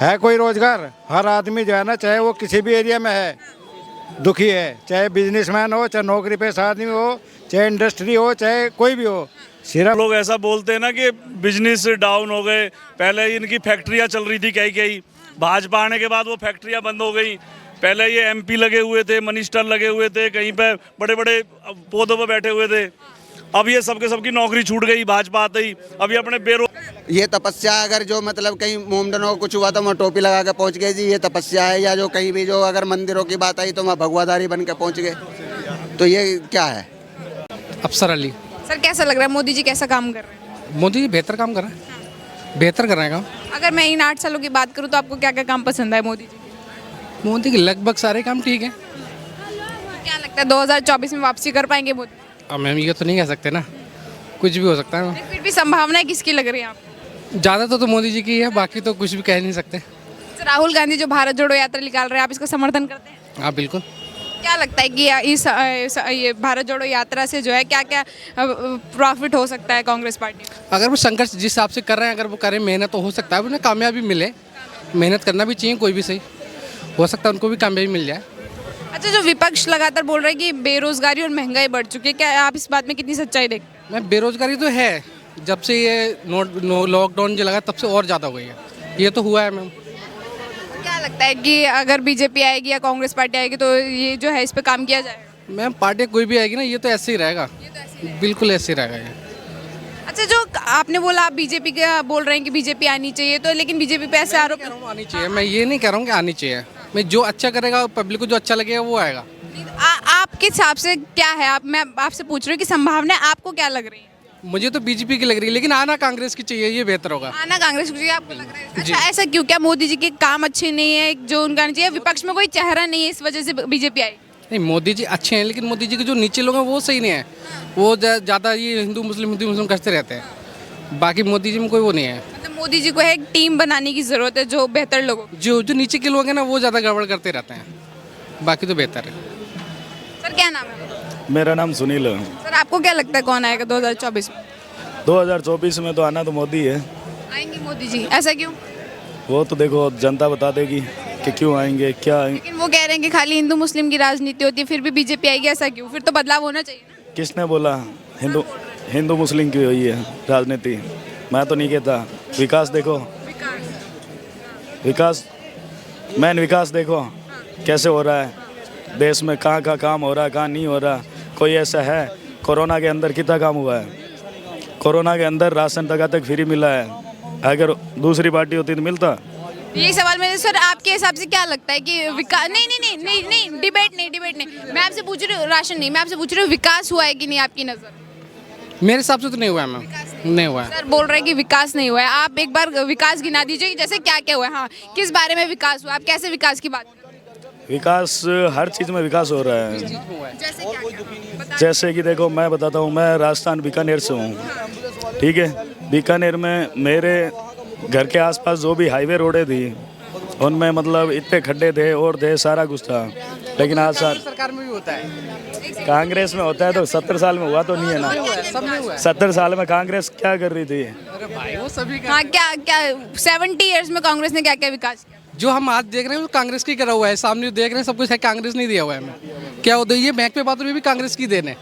है कोई रोजगार? हर आदमी जो है ना, चाहे वो किसी भी एरिया में है, दुखी है। चाहे बिजनेसमैन हो, चाहे नौकरी पेशा आदमी हो, चाहे इंडस्ट्री हो, चाहे कोई भी हो। सिर्फ लोग ऐसा बोलते हैं ना कि बिजनेस डाउन हो गए। पहले इनकी फैक्ट्रियां चल रही थी कई कई, भाजपा आने के बाद वो फैक्ट्रियां बंद हो गई। पहले ये एमपी लगे हुए थे, मिनिस्टर लगे हुए थे, कहीं पे बड़े बड़े पदों पर बैठे हुए थे। अब ये सबके सबकी नौकरी छूट गई भाजपा आते ही। अभी अपने ये तपस्या, अगर जो मतलब कहीं मोमडनों को कुछ हुआ तो वहाँ टोपी लगा के पहुँच गए जी, ये तपस्या है। या जो कहीं भी जो अगर मंदिरों की बात आई तो वहाँ भगवाधारी बन के पहुँच गए, तो ये क्या है? अफसर अली। सर कैसा लग रहा है, मोदी जी कैसा काम कर रहे हैं? मोदी जी बेहतर काम कर रहे हैं, बेहतर कर रहे हैं काम। अगर मैं इन 8 सालों की बात करूं तो आपको क्या क्या काम पसंद है मोदी जी के? मोदी के लगभग सारे काम ठीक है। क्या लगता है 2024 में वापसी कर पाएंगे मोदी? अब मैम ये तो नहीं कह सकते ना, कुछ भी हो सकता है। फिर भी संभावनाएं किसकी लग रही है आपको? ज़्यादा तो मोदी जी की है, बाकी तो कुछ भी कह नहीं सकते। सर, राहुल गांधी जो भारत जोड़ो यात्रा निकाल रहे हैं, आप इसका समर्थन करते हैं? हाँ बिल्कुल। क्या लगता है कि ये भारत जोड़ो यात्रा से जो है क्या क्या प्रॉफिट हो सकता है कांग्रेस पार्टी को? अगर वो संघर्ष जिस हिसाब से कर रहे हैं, अगर वो करें मेहनत, तो हो सकता है उन्हें कामयाबी मिले। मेहनत करना भी चाहिए, कोई भी सही हो सकता है उनको भी कामयाबी मिल जाए। अच्छा, जो विपक्ष लगातार बोल रहा है कि बेरोजगारी और महंगाई बढ़ चुकी है, क्या आप इस बात में कितनी सच्चाई देखते हैं? मैं बेरोजगारी तो है, जब से ये लॉकडाउन जो लगा तब से और ज़्यादा हो गई है। ये तो हुआ है मैम। क्या लगता है कि अगर बीजेपी आएगी या कांग्रेस पार्टी आएगी तो ये जो है इस पे काम किया जाएगा? मैम पार्टी कोई भी आएगी ना, ये तो ऐसे ही रहेगा, बिल्कुल ऐसे ही रहेगा ये। अच्छा, जो आपने बोला आप बीजेपी का बोल रहे हैं कि बीजेपी आनी चाहिए, तो लेकिन बीजेपी पे ऐसे आरोप आनी चाहिए, मैं ये नहीं कह रहा हूँ कि आनी चाहिए। मैं जो अच्छा करेगा, पब्लिक को जो अच्छा लगेगा वो आएगा। आपके हिसाब से क्या है? मैं आपसे पूछ रही हूँ कि संभावना आपको क्या लग रही है? मुझे तो बीजेपी की लग रही है, लेकिन आना कांग्रेस की चाहिए, ये बेहतर होगा। आना कांग्रेस को चाहिए आपको लग रहा है? अच्छा, ऐसा क्यों? क्या मोदी जी के काम अच्छे नहीं है जो उनका नहीं चाहिए? विपक्ष में कोई चेहरा नहीं है, इस वजह से बीजेपी आई? नहीं, मोदी जी अच्छे हैं, लेकिन मोदी जी के जो नीचे लोग हैं वो सही नहीं है। वो ज़्यादा ये हिंदू मुस्लिम करते रहते हैं। बाकी मोदी जी में कोई वो नहीं है। मतलब मोदी जी को एक टीम बनाने की जरूरत है जो बेहतर लोगों की। जो नीचे के लोग हैं ना, वो ज़्यादा गड़बड़ करते रहते हैं, बाकी तो बेहतर है। सर क्या नाम है? मेरा नाम सुनील है। सर आपको क्या लगता है कौन आएगा 2024 में? 2024 में तो आना तो मोदी है। आएंगे मोदी जी, ऐसा क्यों? वो तो देखो जनता बता देगी कि क्यों आएंगे, क्या आएंगे। लेकिन वो कह रहे हैं कि खाली हिंदू मुस्लिम की राजनीति होती है, फिर भी बीजेपी आएगी, ऐसा क्यों? फिर तो बदलाव होना चाहिए ना? किसने बोला हिंदू मुस्लिम की हुई है राजनीति? मैं तो नहीं कहता। विकास देखो, विकास मैन विकास देखो कैसे हो रहा है देश में, कहाँ का काम हो रहा है, कहाँ नहीं हो रहा। कोई ऐसा है? कोरोना के अंदर कितना काम हुआ है? कोरोना के अंदर राशन तक फ्री मिला है, अगर दूसरी पार्टी होती तो मिलता? यही सवाल मेरे सर, आपके हिसाब से क्या लगता है कि विकास? नहीं नहीं नहीं नहीं नहीं, डिबेट नहीं। मैं आपसे पूछ रही हूँ राशन नहीं, मैं आपसे पूछ रही हूँ विकास हुआ है कि नहीं आपकी नज़र? मेरे हिसाब से तो नहीं हुआ है मैम, नहीं हुआ है। सर बोल रहे हैं कि विकास नहीं हुआ है। आप एक बार विकास गिना दीजिए कि जैसे क्या क्या हुआ है। हाँ, किस बारे में विकास हुआ? आप कैसे विकास की बात? विकास हर चीज़ में विकास हो रहा है। जैसे क्या? जैसे कि देखो, मैं बताता हूँ, मैं राजस्थान बीकानेर से हूँ, ठीक है। बीकानेर में मेरे घर के आसपास जो भी हाईवे रोडें थी, उनमें मतलब इतने खड्डे थे और थे, सारा कुछ था। लेकिन आज सरकार में भी होता है, कांग्रेस में होता है तो 70 साल में हुआ तो नहीं है ना? सब में हुआ है। 70 साल में कांग्रेस क्या कर रही थी? अरे भाई वो सभी हाँ, क्या क्या 70 ईयर्स में कांग्रेस ने क्या क्या विकास किया? जो हम आज देख रहे हैं वो कांग्रेस की करा हुआ है, सामने देख रहे हैं सब कुछ है, कांग्रेस नहीं दिया हुआ है हमें। क्या होता है, ये बैंक पे बात हो रही है भी कांग्रेस की देन है,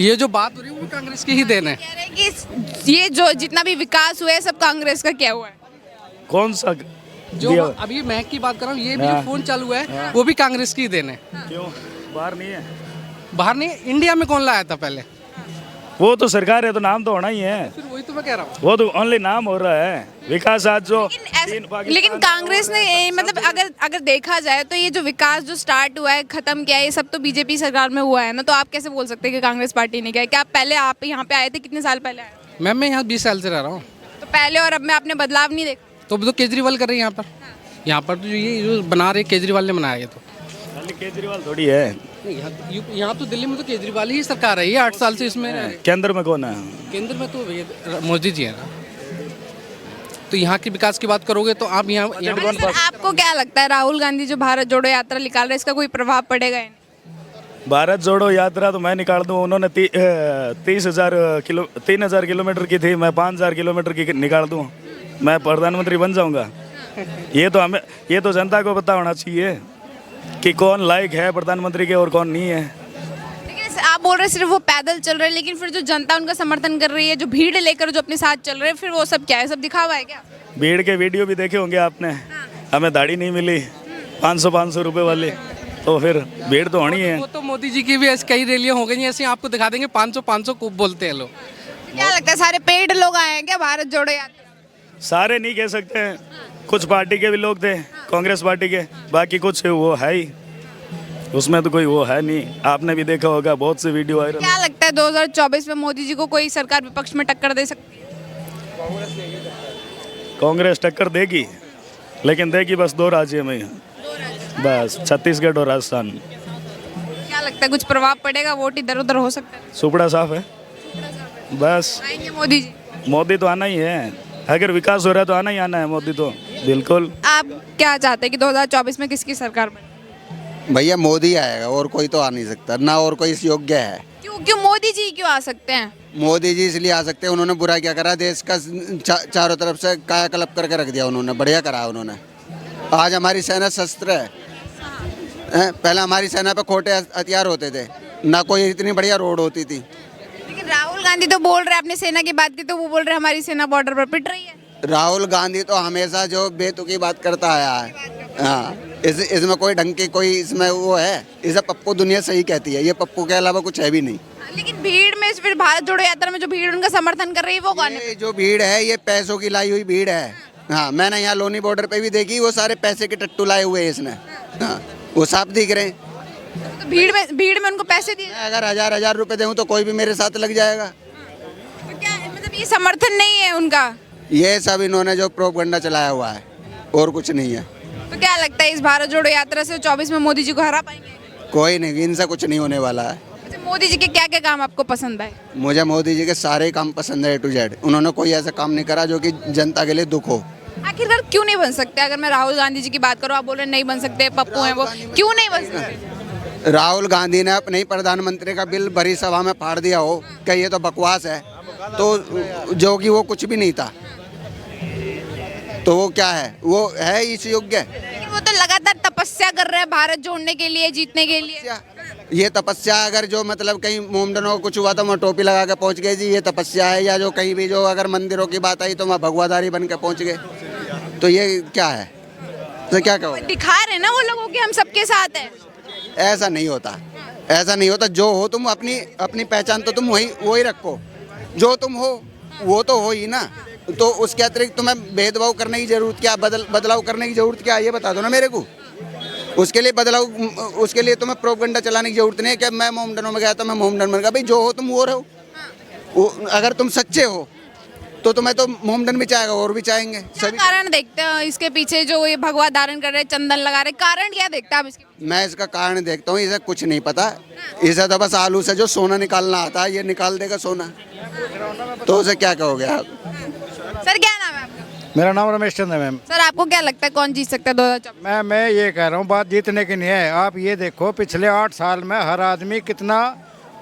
ये जो बात हो रही है वो कांग्रेस की ही देन है। कह रहे हैं कि ये जो जितना भी विकास हुआ है सब कांग्रेस का क्या हुआ है? कौन सा जो दिया? अभी बैंक की बात कर रहा हूँ, ये भी जो फोन चालू है वो भी कांग्रेस की देन है। क्यों बाहर नहीं है? बाहर नहीं, इंडिया में कौन लाया था पहले? वो तो सरकार है तो नाम तो होना ही है। फिर वही तो मैं कह रहा हूँ, वो तो ओनली नाम हो रहा है। विकास आज जो लेकिन कांग्रेस ने मतलब अगर देखा जाए तो ये जो विकास जो स्टार्ट हुआ है, खत्म किया है, ये सब तो बीजेपी सरकार में हुआ है ना। तो आप कैसे बोल सकते हैं कि कांग्रेस पार्टी ने किया है? क्या पहले आप यहाँ पे आए थे? कितने साल पहले आए? मैम मैं यहाँ 20 साल से रह रहा हूँ। तो पहले और अब में आपने बदलाव नहीं देखा? तो केजरीवाल कर रहे हैं यहाँ पर तो ये जो बना रहे केजरीवाल ने बनाया, ये तो केजरीवाल थोड़ी है। यहाँ तो दिल्ली में तो केजरीवाल ही सरकार है, ये 8 साल से इसमें। केंद्र में कौन है? केंद्र में तो मोदी जी है ना। तो यहाँ के विकास की बात करोगे तो आप यहाँ आपको क्या लगता है राहुल गांधी जो भारत जोड़ो यात्रा निकाल रहे हैं, इसका कोई प्रभाव पड़ेगा? भारत जोड़ो यात्रा तो मैं निकाल दूं। उन्होंने 3,000 किलोमीटर की थी, मैं 5,000 किलोमीटर की निकाल दूं। मैं प्रधानमंत्री बन जाऊंगा? ये तो जनता को पता होना चाहिए कि कौन लायक है प्रधानमंत्री के और कौन नहीं है। लेकिन आप बोल रहे हैं सिर्फ वो पैदल चल रहे हैं, लेकिन फिर जो जनता उनका समर्थन कर रही है, जो भीड़ लेकर जो अपने साथ चल रहे हैं, फिर वो सब क्या है? सब दिखावा है क्या? भीड़ के वीडियो भी देखे होंगे आपने। हमें दाढ़ी नहीं मिली 500 रुपए वाली, तो फिर भीड़ तो होनी है। वो तो मोदी जी की भी ऐसी कई रैलियां हो गई हैं, ऐसे आपको दिखा देंगे 500 खूब बोलते हैं लोग। क्या लगता है सारे पेड लोग आए हैं क्या भारत जोड़ो यात्रा? सारे नहीं कह सकते हैं, कुछ पार्टी के भी लोग थे, कांग्रेस पार्टी के, बाकी कुछ वो है ही उसमें तो कोई वो है नहीं। आपने भी देखा होगा बहुत से वीडियो वायरल। क्या लगता है 2024 में मोदी जी को कोई सरकार विपक्ष में टक्कर दे सकती है? कांग्रेस टक्कर देगी, लेकिन देगी बस 2 राज्य में, बस छत्तीसगढ़ और राजस्थान। क्या लगता है कुछ प्रभाव पड़ेगा? वोट इधर उधर हो सकता है? सुपड़ा साफ है, बस आएंगे मोदी जी? मोदी तो आना ही है, अगर विकास हो रहा है तो आना है मोदी तो, बिल्कुल। आप क्या चाहते हैं कि 2024 में किसकी सरकार बने? भैया मोदी आएगा, और कोई तो आ नहीं सकता ना, और कोई इस योग्य है। क्यों मोदी जी क्यों आ सकते हैं? मोदी जी इसलिए आ सकते हैं, उन्होंने बुरा क्या करा, देश का चारों तरफ से कायाकल्प करके रख दिया उन्होंने, बढ़िया करा उन्होंने। आज हमारी सेना शस्त्र है, पहले हमारी सेना पे खोटे हथियार होते थे, ना कोई इतनी बढ़िया रोड होती थी। लेकिन राहुल गांधी तो बोल रहे हैं, अपने सेना की बात की तो वो बोल रहे हैं हमारी सेना बॉर्डर पर पिट रही है। राहुल गांधी तो हमेशा जो बेतुकी बात करता आया है, हाँ, इसमें कोई ढंग की कोई इसमें वो है, इसे पप्पू दुनिया सही कहती है, ये पप्पू के अलावा कुछ है भी नहीं। लेकिन भीड़ में फिर भारत जोड़ो यात्रा में जो भीड़ उनका समर्थन कर रही है वो कौन है? ये जो भीड़ है ये पैसों की लाई हुई भीड़ है। हाँ, मैंने यहाँ लोनी बॉर्डर पे भी देखी, वो सारे पैसे के टट्टू लाए हुए हैं इसने। हाँ, वो साफ दिख रहे हैं। तो भीड़ में उनको पैसे दिए? मैं अगर 1000 रुपए दूँ तो कोई भी मेरे साथ लग जाएगा। तो क्या मतलब ये समर्थन नहीं है उनका? ये सब इन्होंने जो प्रोपगंडा चलाया हुआ है, और कुछ नहीं है। तो क्या लगता है इस भारत जोड़ो यात्रा से 24 में मोदी जी को हरा पाएंगे? कोई नहीं, इनसे कुछ नहीं होने वाला है। अच्छा, मोदी जी के क्या क्या काम आपको पसंद आए? मुझे मोदी जी के सारे काम पसंद है, A to Z। उन्होंने कोई ऐसा काम नहीं करा जो कि जनता के लिए दुख हो। आखिरकार क्यों नहीं बन सकते? अगर मैं राहुल गांधी जी की बात करूं, आप बोल रहे हैं नहीं बन सकते, पप्पू हैं वो, क्यों नहीं बन सकते? राहुल गांधी ने अपने ही प्रधानमंत्री का बिल भरी सभा में फाड़ दिया हो कि ये तो बकवास है, तो जो कि वो कुछ भी नहीं था, तो वो क्या है, वो है इस योग्य। लेकिन वो तो लगातार तपस्या कर रहे हैं भारत जोड़ने के लिए, जीतने के लिए। ये तपस्या अगर जो मतलब कहीं मोमडनों को कुछ हुआ तो वहाँ टोपी लगा के पहुँच गए जी, ये तपस्या है? या जो कहीं भी जो अगर मंदिरों की बात आई तो वहाँ भगवाधारी बन के पहुँच गए, तो ये क्या है? तो क्या कहो, दिखा रहे हैं ना वो लोगों के हम सबके साथ हैं। ऐसा नहीं होता, ऐसा नहीं होता। जो हो तुम अपनी पहचान तो तुम वही रखो, जो तुम हो वो तो हो ही ना, तो उसके अतिरिक्त तुम्हें भेदभाव करने की जरूरत क्या, बदलाव करने की जरूरत क्या, ये बता दो ना मेरे को। उसके लिए तुम्हें प्रोपगंडा चलाने की जरूरत नहीं है कि मैं मोमडनों में गया था, मैं मोमडन बन गया। भाई जो हो तुम वो रहो, अगर तुम सच्चे हो तो तुम्हें तो मोमडन भी चाहेगा और भी चाहेंगे क्या सभी। कारण देखते हैं इसके पीछे जो ये भगवा धारण कर रहे हैं, चंदन लगा रहे, कारण क्या देखते हैं आप इसके? मैं इसका कारण देखता हूँ, इसे कुछ नहीं पता। इसे तो बस आलू से जो सोना निकालना आता है, ये निकाल देगा सोना, तो उसे क्या कहोगे आप? सर क्या नाम है आपका? मेरा नाम रमेश चंद्र है मैम। सर आपको क्या लगता है कौन जीत सकता है 2024? मैं ये कह रहा हूँ, बात जीतने की नहीं है। आप ये देखो पिछले 8 साल में हर आदमी कितना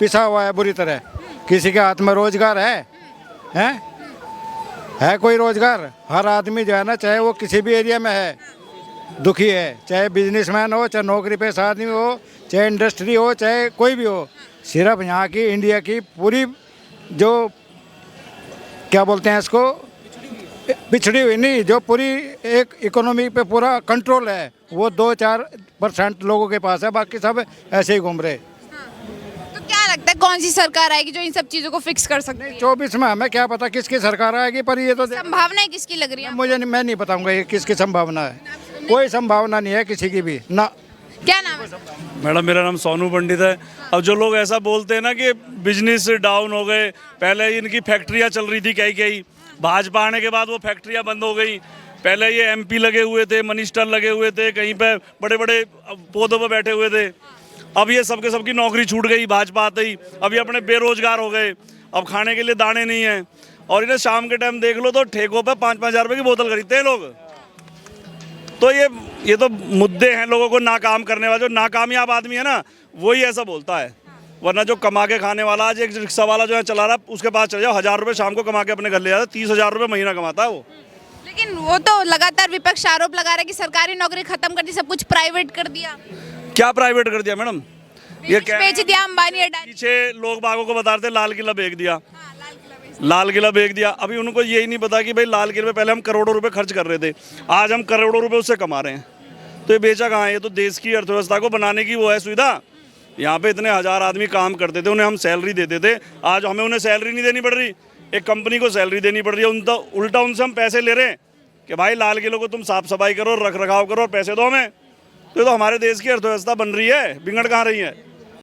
पिसा हुआ है बुरी तरह। किसी के हाथ में रोजगार है कोई रोजगार? हर आदमी जो है ना, चाहे वो किसी भी एरिया में है, दुखी है। चाहे बिजनेसमैन हो, चाहे नौकरी पेशा आदमी हो, चाहे इंडस्ट्री हो, चाहे कोई भी हो। सिर्फ यहाँ की इंडिया की पूरी जो क्या बोलते हैं इसको, पिछड़ी हुई नहीं, जो पूरी एक इकोनॉमी पे पूरा कंट्रोल है, वो 2-4% लोगों के पास है, बाकी सब ऐसे ही घूम रहे। तो क्या लगता है कौन सी सरकार आएगी जो इन सब चीजों को फिक्स कर सकती है? 24 में हमें क्या पता किसकी सरकार आएगी, पर ये तो संभावनाएं किसकी लग रही है? मैं नहीं बताऊंगा ये किसकी संभावना है। कोई संभावना नहीं है किसी की भी ना। क्या नाम है? मैडम मेरा नाम सोनू पंडित है। अब जो लोग ऐसा बोलते हैं ना कि बिजनेस डाउन हो गए, पहले इनकी फैक्ट्रियाँ चल रही थी कई भाजपा आने के बाद वो फैक्ट्रियाँ बंद हो गई। पहले ये MP लगे हुए थे, मिनिस्टर लगे हुए थे, कहीं पे बड़े बड़े पदों पर बैठे हुए थे। अब ये सबकी नौकरी छूट गई भाजपा आते ही। अब ये अपने बेरोजगार हो गए, अब खाने के लिए दाने नहीं हैं। और इन्हें शाम के टाइम देख लो तो ठेकों पे 5-5 हज़ार रुपये की बोतल खरीदते हैं लोग। तो ये तो मुद्दे हैं लोगों को नाकाम करने वाले। जो नाकामयाब आदमी है ना, वही ऐसा बोलता है, वरना जो कमा के खाने वाला, आज एक रिक्शा वाला जो है चला रहा, उसके पास चले जाओ, 1000 रुपये शाम को कमा के अपने घर ले जाता है, 30,000 रुपये महीना कमाता है वो। लेकिन वो तो लगातार विपक्ष आरोप लगा रहा है कि सरकारी नौकरी खत्म कर दी, सब कुछ प्राइवेट कर दिया, क्या प्राइवेट कर दिया मैडम? ये क्या बेच दिया अंबानी अडानी। पीछे लोग बागों को बता रहे थे लाल किला बेच दिया, हाँ, लाल किला बेच लाल किला बेच दिया। अभी उनको यही नहीं पता कि भाई लाल किले पे पहले हम करोड़ों रुपए खर्च कर रहे थे, आज हम करोड़ों रुपए उससे कमा रहे हैं। तो ये बेचा कहाँ है? ये तो देश की अर्थव्यवस्था को बनाने की वो है सुविधा। यहाँ पे इतने हजार आदमी काम करते थे, उन्हें हम सैलरी देते थे, आज हमें उन्हें सैलरी नहीं देनी पड़ रही, एक कंपनी को सैलरी देनी पड़ रही है। उल्टा उनसे हम पैसे ले रहे हैं कि भाई लाल किलों को तुम साफ सफाई करो, रख रखाव करो और पैसे दो हमें। तो ये तो हमारे देश की अर्थव्यवस्था बन रही है, बिगड़ कहाँ रही है?